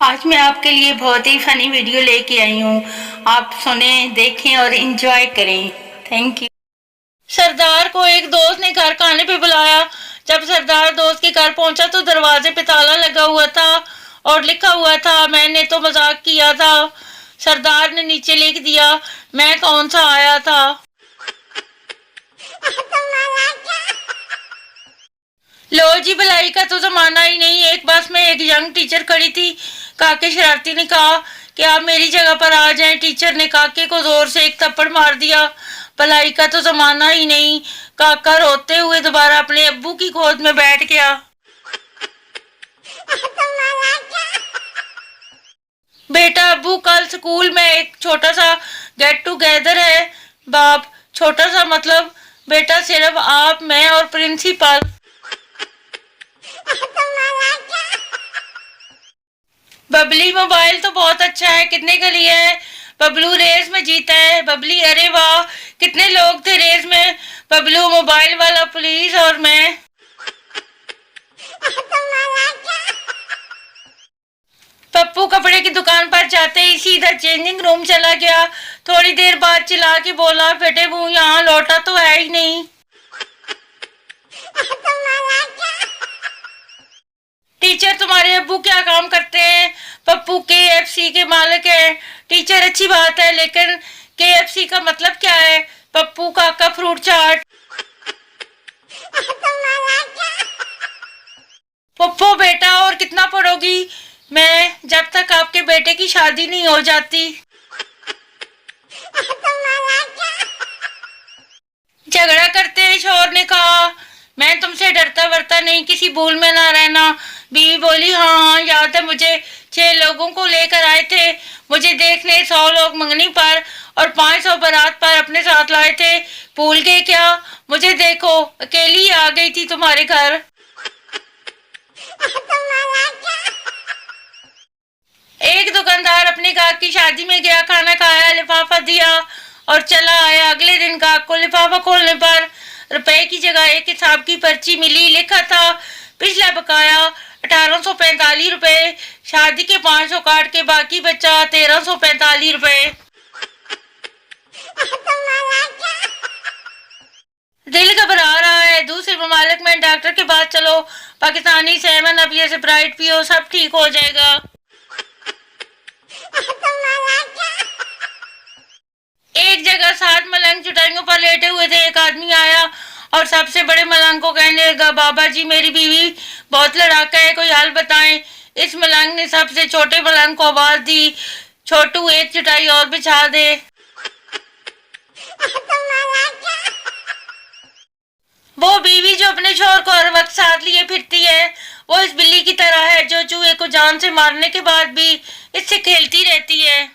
आज मैं आपके लिए बहुत ही फनी वीडियो लेके आई हूँ। आप सुने, देखें और एंजॉय करें। Thank you. सरदार को एक दोस्त ने घर खाने पे बुलाया। जब सरदार दोस्त के घर पहुंचा तो दरवाजे पे ताला लगा हुआ था और लिखा हुआ था, मैंने तो मजाक किया था। सरदार ने नीचे लिख दिया, मैं कौन सा आया था। लो जी, भलाई का तो जमाना ही नहीं। एक बस में एक यंग टीचर खड़ी थी। काके शरारती ने कहा कि आप मेरी जगह पर आ जाएं। टीचर ने काके को जोर से एक थप्पड़ मार दिया। भलाई का तो जमाना ही नहीं। काका रोते हुए दोबारा अपने अब्बू की गोद में बैठ गया। बेटा अब्बू, कल स्कूल में एक छोटा सा गेट टुगेदर है। बाप, छोटा सा मतलब? बेटा सिर्फ आप, मैं और प्रिंसिपल। बबली, मोबाइल तो बहुत अच्छा है, कितने का लिया है? बबलू, रेस में जीता है। बबली, अरे वाह, कितने लोग थे रेस में? बबलू, मोबाइल वाला पुलिस और मैं। पप्पू कपड़े की दुकान पर जाते ही सीधा चेंजिंग रूम चला गया। थोड़ी देर बाद चिल्ला के बोला, बेटे वो यहाँ लौटा तो है ही नहीं। टीचर, तुम्हारे अब्बू क्या काम करते हैं? पप्पू KFC के मालिक है। टीचर, अच्छी बात है, लेकिन KFC का मतलब क्या है? पप्पू, काका फ्रूट चाट। पप्पू बेटा, और कितना पढ़ोगी? मैं, जब तक आपके बेटे की शादी नहीं हो जाती। झगड़ा करते ही शोर ने कहा, मैं तुमसे डरता वरता नहीं, किसी भूल में ना रहना। बीवी बोली, हाँ हाँ याद है मुझे। 6 लोगों को लेकर आए थे मुझे देखने। 100 लोग मंगनी पर और 500 बारात पर अपने साथ लाए थे। भूल गए क्या? मुझे देखो, अकेली आ गई थी तुम्हारे घर। एक दुकानदार अपने गाहक की शादी में गया, खाना खाया, लिफाफा दिया और चला आया। अगले दिन गाहक को लिफाफा खोलने पर रुपए की जगह एक हिसाब की पर्ची मिली। लिखा था, पिछला बकाया 1845 रुपए, शादी के 500 काट के बाकी बचा 1345 रुपए। दिल घबरा रहा है, दूसरे ममालिक में डॉक्टर के पास चलो। पाकिस्तानी सेवन अब ये स्प्राइट पियो, सब ठीक हो जाएगा। एक जगह 7 मलंग चटाइयों पर लेटे हुए थे। एक आदमी आया और सबसे बड़े मलंग को कहने लगा, बाबा जी मेरी बीवी बहुत लड़ाका है, कोई हाल बताएं। इस मलंग ने सबसे छोटे मलंग को आवाज दी, छोटू एक चटाई और बिछा दे। वो बीवी जो अपने शोहर को हर वक्त साथ लिए फिरती है, वो इस बिल्ली की तरह है जो चूहे को जान से मारने के बाद भी इससे खेलती रहती है।